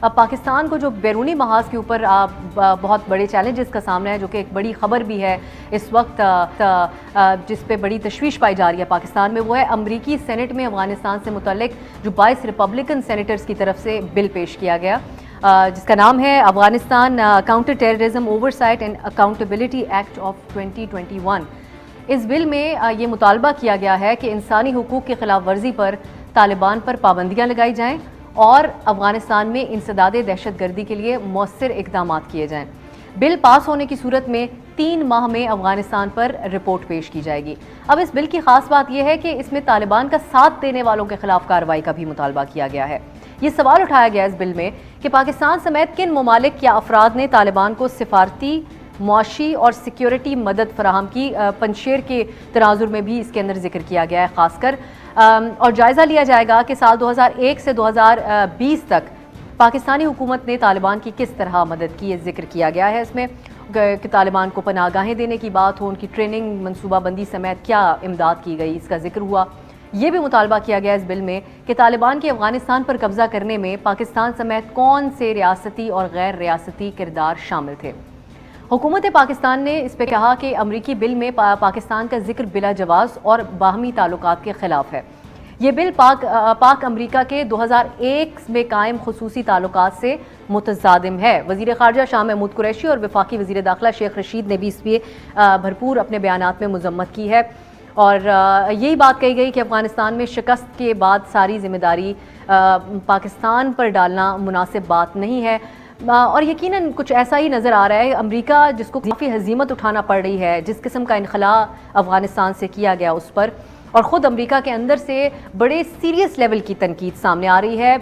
اب پاکستان کو جو بیرونی محاذ کے اوپر بہت بڑے چیلنجز کا سامنا ہے، جو کہ ایک بڑی خبر بھی ہے اس وقت جس پہ بڑی تشویش پائی جا رہی ہے پاکستان میں، وہ ہے امریکی سینٹ میں افغانستان سے متعلق جو 22 ریپبلکن سینیٹرز کی طرف سے بل پیش کیا گیا، جس کا نام ہے Afghanistan counter terrorism oversight and accountability act of 2021۔ اس بل میں یہ مطالبہ کیا گیا ہے کہ انسانی حقوق کی خلاف ورزی پر طالبان پر پابندیاں لگائی جائیں اور افغانستان میں انسداد دہشت گردی کے لیے مؤثر اقدامات کیے جائیں۔ بل پاس ہونے کی صورت میں 3 ماہ میں افغانستان پر رپورٹ پیش کی جائے گی۔ اب اس بل کی خاص بات یہ ہے کہ اس میں طالبان کا ساتھ دینے والوں کے خلاف کارروائی کا بھی مطالبہ کیا گیا ہے۔ یہ سوال اٹھایا گیا اس بل میں کہ پاکستان سمیت کن ممالک یا افراد نے طالبان کو سفارتی، معاشی اور سیکیورٹی مدد فراہم کی۔ پنشیر کے تناظر میں بھی اس کے اندر ذکر کیا گیا ہے خاص کر، اور جائزہ لیا جائے گا کہ سال 2001 سے 2020 تک پاکستانی حکومت نے طالبان کی کس طرح مدد کی، یہ ذکر کیا گیا ہے اس میں کہ طالبان کو پناہ گاہیں دینے کی بات ہو، ان کی ٹریننگ، منصوبہ بندی سمیت کیا امداد کی گئی، اس کا ذکر ہوا۔ یہ بھی مطالبہ کیا گیا اس بل میں کہ طالبان کے افغانستان پر قبضہ کرنے میں پاکستان سمیت کون سے ریاستی اور غیر ریاستی کردار شامل تھے۔ حکومت پاکستان نے اس پہ کہا کہ امریکی بل میں پاکستان کا ذکر بلا جواز اور باہمی تعلقات کے خلاف ہے۔ یہ بل پاک امریکہ کے 2001 میں قائم خصوصی تعلقات سے متصادم ہے۔ وزیر خارجہ شاہ محمود قریشی اور وفاقی وزیر داخلہ شیخ رشید نے بھی اس پہ بھرپور اپنے بیانات میں مذمت کی ہے، اور یہی بات کہی گئی کہ افغانستان میں شکست کے بعد ساری ذمہ داری پاکستان پر ڈالنا مناسب بات نہیں ہے، اور یقیناً کچھ ایسا ہی نظر آ رہا ہے۔ امریکہ جس کو کافی ہزیمت اٹھانا پڑ رہی ہے، جس قسم کا انخلاء افغانستان سے کیا گیا اس پر، اور خود امریکہ کے اندر سے بڑے سیریس لیول کی تنقید سامنے آ رہی ہے۔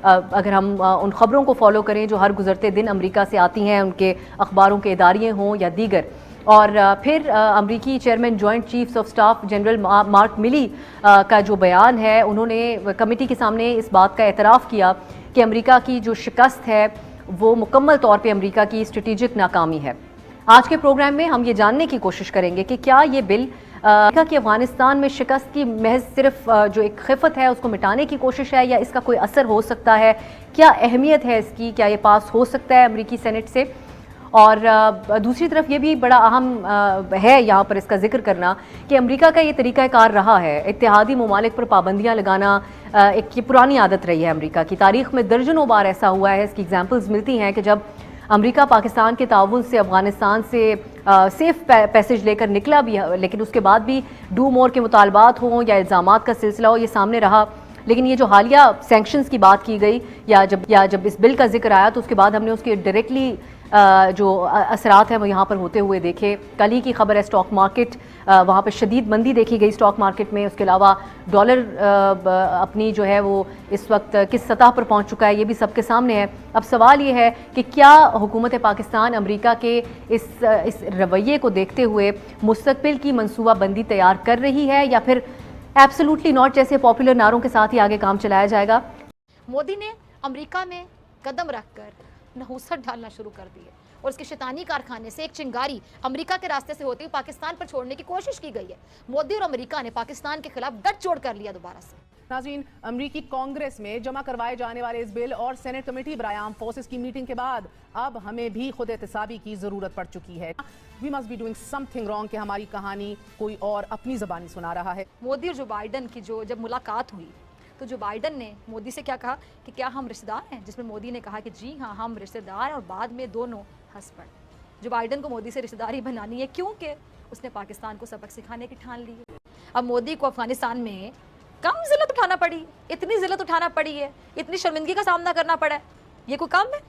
اگر ہم ان خبروں کو فالو کریں جو ہر گزرتے دن امریکہ سے آتی ہیں، ان کے اخباروں کے اداریے ہوں یا دیگر، اور پھر امریکی chairman joint chiefs of staff general mark ملی کا جو بیان ہے، انہوں نے کمیٹی کے سامنے اس بات کا اعتراف کیا کہ امریکہ کی جو شکست ہے وہ مکمل طور پہ امریکہ کی اسٹریٹجک ناکامی ہے۔ آج کے پروگرام میں ہم یہ جاننے کی کوشش کریں گے کہ کیا یہ بل امریکہ کی افغانستان میں شکست کی محض صرف جو ایک خفت ہے اس کو مٹانے کی کوشش ہے، یا اس کا کوئی اثر ہو سکتا ہے، کیا اہمیت ہے اس کی، کیا یہ پاس ہو سکتا ہے امریکی سینٹ سے، اور دوسری طرف یہ بھی بڑا اہم ہے یہاں پر اس کا ذکر کرنا کہ امریکہ کا یہ طریقہ کار رہا ہے، اتحادی ممالک پر پابندیاں لگانا ایک یہ پرانی عادت رہی ہے امریکہ کی تاریخ میں، درجنوں بار ایسا ہوا ہے۔ اس کی ایگزامپلز ملتی ہیں کہ جب امریکہ پاکستان کے تعاون سے افغانستان سے سیف پیسج لے کر نکلا بھی، لیکن اس کے بعد بھی ڈو مور کے مطالبات ہوں یا الزامات کا سلسلہ ہو، یہ سامنے رہا۔ لیکن یہ جو حالیہ سینکشنز کی بات کی گئی یا جب اس بل کا ذکر آیا تو اس کے بعد ہم نے اس کے ڈائریکٹلی جو اثرات ہیں وہ یہاں پر ہوتے ہوئے دیکھے۔ کل ہی کی خبر ہے اسٹاک مارکیٹ، وہاں پہ شدید مندی دیکھی گئی اسٹاک مارکیٹ میں۔ اس کے علاوہ ڈالر اپنی جو ہے وہ اس وقت کس سطح پر پہنچ چکا ہے یہ بھی سب کے سامنے ہے۔ اب سوال یہ ہے کہ کیا حکومت پاکستان امریکہ کے اس رویے کو دیکھتے ہوئے مستقبل کی منصوبہ بندی تیار کر رہی ہے، یا پھر ایبسولوٹلی ناٹ جیسے پاپولر نعروں کے ساتھ ہی آگے کام چلایا جائے گا؟ مودی نے امریکہ میں قدم رکھ کر نحوست ڈالنا شروع کر دی ہے، اور اس کے شیطانی کارخانے سے ایک چنگاری امریکہ کے راستے سے ہوتی ہوئی پاکستان پر چھوڑنے کی کوشش کی گئی ہے۔ مودی اور امریکہ نے پاکستان کے خلاف گٹھ جوڑ کر لیا دوبارہ سے۔ ناظرین، امریکی کانگریس میں جمع کروائے جانے والے اس بل اور سینٹ کمیٹی برائے آرم فورسز کی میٹنگ کے بعد اب ہمیں بھی خود احتسابی کی ضرورت پڑ چکی ہے۔ We must be doing something wrong کہ ہماری کہانی کوئی اور اپنی زبانی سنا رہا ہے۔ مودی اور جو بائیڈن کی جب ملاقات ہوئی تو جو بائیڈن نے مودی سے کیا کہا کہ کیا ہم رشتہ دار ہیں، جس میں مودی نے کہا کہ جی ہاں ہم رشتہ دار ہیں، اور بعد میں دونوں ہنس پڑے۔ جو بائیڈن کو مودی سے رشتہ داری بنانی ہے کیونکہ اس نے پاکستان کو سبق سکھانے کی ٹھان لی ہے۔ اب مودی کو افغانستان میں کم ذلت اٹھانا پڑی، اتنی ذلت اٹھانا پڑی ہے، اتنی شرمندگی کا سامنا کرنا پڑا ہے، یہ کوئی کم ہے؟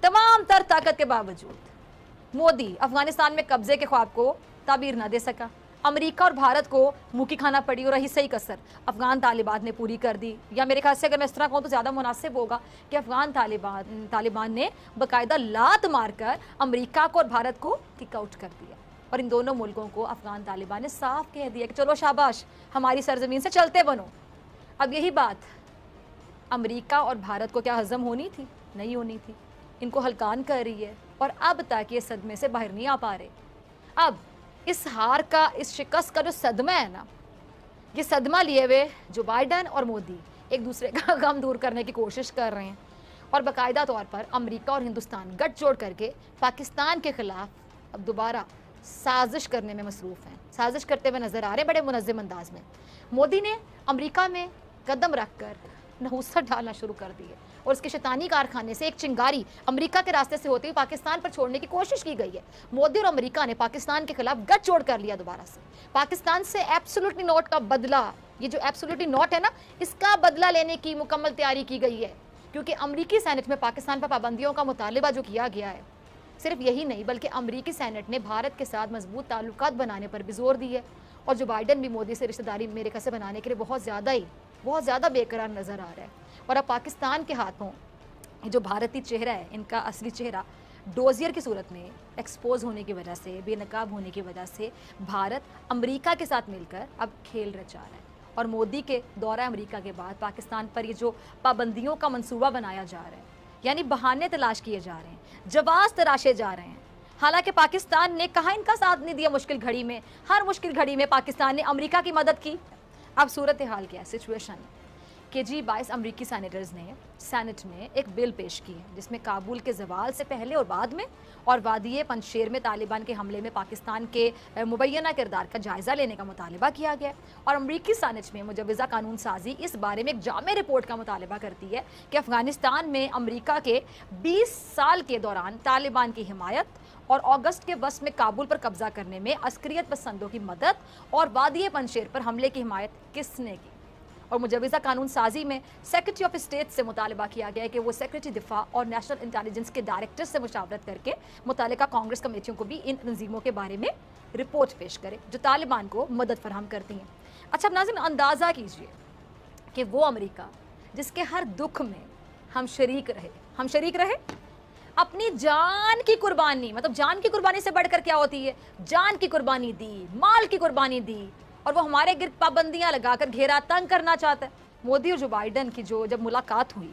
تمام تر طاقت کے باوجود مودی افغانستان میں قبضے کے خواب کو تعبیر نہ دے سکا۔ امریکہ اور بھارت کو منہ کی کھانا پڑی، اور رہی صحیح کسر افغان طالبان نے پوری کر دی، یا میرے خیال سے اگر میں اس طرح کہوں تو زیادہ مناسب ہوگا کہ افغان طالبان نے باقاعدہ لات مار کر امریکہ کو اور بھارت کو کک آؤٹ کر دیا، اور ان دونوں ملکوں کو افغان طالبان نے صاف کہہ دیا کہ چلو شاباش ہماری سرزمین سے چلتے بنو۔ اب یہی بات امریکہ اور بھارت کو کیا ہضم ہونی تھی؟ نہیں ہونی تھی، ان کو ہلکان کر رہی ہے، اور اب تک یہ صدمے سے باہر نہیں آ پا رہے۔ اب اس ہار کا، اس شکست کا جو صدمہ ہے نا، یہ صدمہ لیے ہوئے جو بائیڈن اور مودی ایک دوسرے کا غم دور کرنے کی کوشش کر رہے ہیں، اور باقاعدہ طور پر امریکہ اور ہندوستان گٹھ جوڑ کر کے پاکستان کے خلاف اب دوبارہ سازش کرنے میں مصروف ہیں، سازش کرتے ہوئے نظر آ رہے ہیں بڑے منظم انداز میں۔ مودی نے امریکہ میں قدم رکھ کر نحوست ڈالنا شروع کر دی ہے اور اس کے شیطانی کارخانے سے ایک چنگاری امریکہ کے راستے سے ہوتی ہوئی پاکستان پر چھوڑنے کی کوشش کی گئی ہے۔ مودی اور امریکہ نے پاکستان کے خلاف گٹھ جوڑ کر لیا دوبارہ سے۔ پاکستان سے ایبسولوٹلی نوٹ کا بدلہ، یہ جو ایبسولوٹلی نوٹ ہے نا، اس کا بدلہ لینے کی مکمل تیاری کی گئی ہے، کیونکہ امریکی سینٹ میں پاکستان پر پابندیوں کا مطالبہ جو کیا گیا ہے، صرف یہی نہیں بلکہ امریکی سینٹ نے بھارت کے ساتھ مضبوط تعلقات بنانے پر بھی زور دی ہے، اور جو بائیڈن بھی مودی سے رشتہ داری میرے خیال سے بنانے کے لیے بہت زیادہ بے قرار نظر آ رہا ہے۔ اور اب پاکستان کے ہاتھوں جو بھارتی چہرہ ہے، ان کا اصلی چہرہ ڈوزیئر کی صورت میں ایکسپوز ہونے کی وجہ سے، بے نقاب ہونے کی وجہ سے بھارت امریکہ کے ساتھ مل کر اب کھیل رچا رہا ہے، اور مودی کے دورہ امریکہ کے بعد پاکستان پر یہ جو پابندیوں کا منصوبہ بنایا جا رہا ہے، یعنی بہانے تلاش کیے جا رہے ہیں، جواز تراشے جا رہے ہیں، حالانکہ پاکستان نے کہاں ان کا ساتھ نہیں دیا مشکل گھڑی میں، ہر مشکل گھڑی میں پاکستان نے امریکہ کی مدد کی۔ اب صورتحال کیا ہے، سچویشن کہ جی 22 امریکی سینیٹرز نے سینٹ میں ایک بل پیش کی ہے جس میں کابل کے زوال سے پہلے اور بعد میں اور وادی پنجشیر میں طالبان کے حملے میں پاکستان کے مبینہ کردار کا جائزہ لینے کا مطالبہ کیا گیا ہے، اور امریکی سینٹ میں مجوزہ قانون سازی اس بارے میں ایک جامع رپورٹ کا مطالبہ کرتی ہے کہ افغانستان میں امریکہ کے 20 سال کے دوران طالبان کی حمایت اور اگست کے وسط میں کابل پر قبضہ کرنے میں عسکریت پسندوں کی مدد اور وادی پنجشیر پر حملے کی حمایت کس نے کی۔ اور مجوزہ قانون سازی میں سیکرٹری آف اسٹیٹ سے مطالبہ کیا گیا ہے کہ وہ سیکرٹری دفاع اور نیشنل انٹیلیجنس کے ڈائریکٹر سے مشاورت کر کے متعلقہ کانگریس کمیٹیوں کو بھی ان تنظیموں کے بارے میں رپورٹ پیش کرے جو طالبان کو مدد فراہم کرتی ہیں۔ اچھا ناظرین، اندازہ کیجئے کہ وہ امریکہ جس کے ہر دکھ میں ہم شریک رہے، اپنی جان کی قربانی، مطلب جان کی قربانی سے بڑھ کر کیا ہوتی ہے، جان کی قربانی دی، مال کی قربانی دی، اور وہ ہمارے گرد پابندیاں لگا کر گھیرا تنگ کرنا چاہتا ہے۔ مودی اور جو بائیڈن کی جب ملاقات ہوئی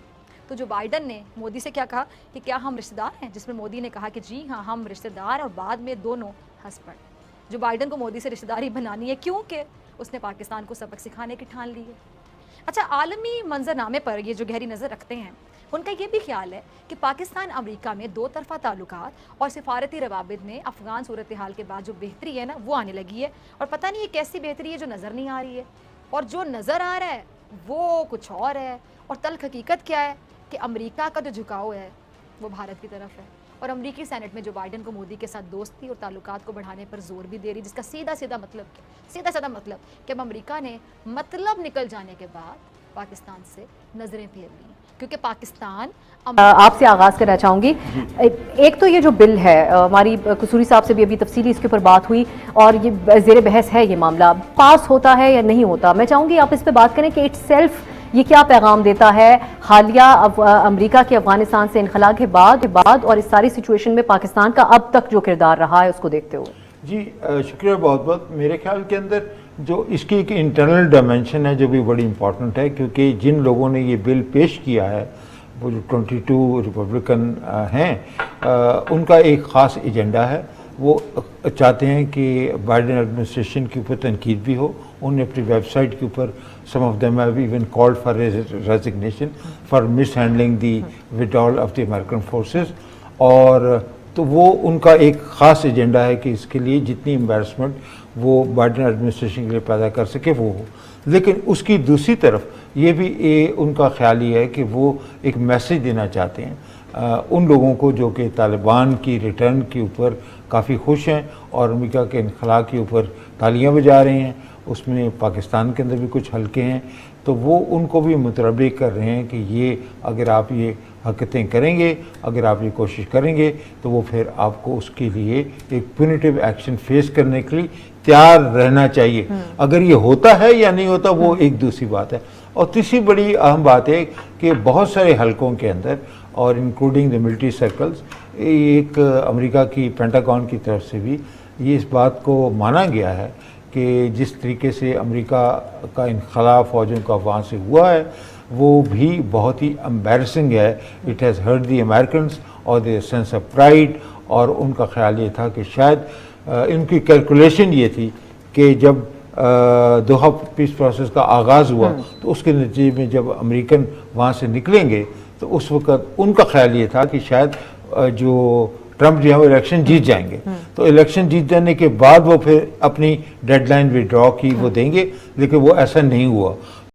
تو جو بائیڈن نے مودی سے کیا کہا کہ کیا ہم رشتہ دار ہیں، جس میں مودی نے کہا کہ جی ہاں ہم رشتہ دار ہیں، اور بعد میں دونوں ہنس پڑے۔ جو بائیڈن کو مودی سے رشتہ داری بنانی ہے کیونکہ اس نے پاکستان کو سبق سکھانے کی ٹھان لی ہے۔ اچھا، عالمی منظرنامے پر یہ جو گہری نظر رکھتے ہیں ان کا یہ بھی خیال ہے کہ پاکستان امریکہ میں دو طرفہ تعلقات اور سفارتی روابط میں افغان صورتحال کے بعد جو بہتری ہے نا وہ آنے لگی ہے، اور پتہ نہیں یہ کیسی بہتری ہے جو نظر نہیں آ رہی ہے، اور جو نظر آ رہا ہے وہ کچھ اور ہے، اور تلخ حقیقت کیا ہے کہ امریکہ کا جو جھکاؤ ہے وہ بھارت کی طرف ہے، اور امریکی سینٹ میں جو بائیڈن کو مودی کے ساتھ دوستی اور تعلقات کو بڑھانے پر زور بھی دے رہی، جس کا سیدھا مطلب کہ اب امریکہ نے مطلب نکل جانے کے بعد پاکستان سے نظریں پھیر لی، کیونکہ پاکستان آپ سے آغاز کرنا چاہوں گی۔ ایک تو یہ جو بل ہے، ہماری قصوری صاحب سے بھی ابھی تفصیلی اس کے اوپر بات ہوئی، اور یہ زیر بحث ہے، یہ معاملہ پاس ہوتا ہے یا نہیں ہوتا، میں چاہوں گی آپ اس پہ بات کریں کہ اٹ سیلف یہ کیا پیغام دیتا ہے حالیہ امریکہ کے افغانستان سے انخلا کے بعد اور اس ساری سچویشن میں پاکستان کا اب تک جو کردار رہا ہے اس کو دیکھتے ہوئے۔ جی شکریہ بہت بہت۔ میرے خیال کے اندر جو اس کی ایک انٹرنل ڈائمنشن ہے جو بھی بڑی امپورٹنٹ ہے، کیونکہ جن لوگوں نے یہ بل پیش کیا ہے وہ جو 22 ریپبلکن ہیں، ان کا ایک خاص ایجنڈا ہے۔ وہ چاہتے ہیں کہ بائیڈن ایڈمنسٹریشن کے اوپر تنقید بھی ہو۔ انہوں نے اپنی ویب سائٹ کے اوپر some of them have even called for resignation for mishandling the withdrawal of the American forces، اور تو وہ ان کا ایک خاص ایجنڈا ہے کہ اس کے لیے جتنی امبیرسمنٹ وہ بائیڈن ایڈمنسٹریشن کے لیے پیدا کر سکے وہ ہو۔ لیکن اس کی دوسری طرف یہ بھی ان کا خیال یہ ہے کہ وہ ایک میسج دینا چاہتے ہیں ان لوگوں کو جو کہ طالبان کی ریٹرن کے اوپر کافی خوش ہیں اور امریکہ کے انخلا کے اوپر تالیاں بجا رہے ہیں، اس میں پاکستان کے اندر بھی کچھ حلقے ہیں، تو وہ ان کو بھی متربع کر رہے ہیں کہ یہ اگر آپ یہ حرکتیں کریں گے، اگر آپ یہ کوشش کریں گے تو وہ پھر آپ کو اس کے لیے ایک پونیٹیو ایکشن فیس کرنے کے لیے تیار رہنا چاہیے۔ اگر یہ ہوتا ہے یا نہیں ہوتا وہ ایک دوسری بات ہے۔ اور تیسری بڑی اہم بات ہے کہ بہت سارے حلقوں کے اندر اور انکلوڈنگ دی ملٹری سرکلز، ایک امریکہ کی پینٹاگون کی طرف سے بھی یہ اس بات کو مانا گیا ہے کہ جس طریقے سے امریکہ کا انخلا فوجوں کا افغان سے ہوا ہے وہ بھی بہت ہی امبیرسنگ ہے۔ It has hurt the Americans اور دی سینس آف پرائڈ، اور ان کا خیال یہ تھا کہ شاید ان کی کیلکولیشن یہ تھی کہ جب دوحہ پیس پروسیس کا آغاز ہوا تو اس کے نتیجے میں جب امریکن وہاں سے نکلیں گے تو اس وقت ان کا خیال یہ تھا کہ شاید جو ٹرمپ جو ہے وہ الیکشن جیت جائیں گے، تو الیکشن جیت جانے کے بعد وہ پھر اپنی ڈیڈ لائن وڈرا کی وہ دیں گے، لیکن وہ ایسا نہیں ہوا.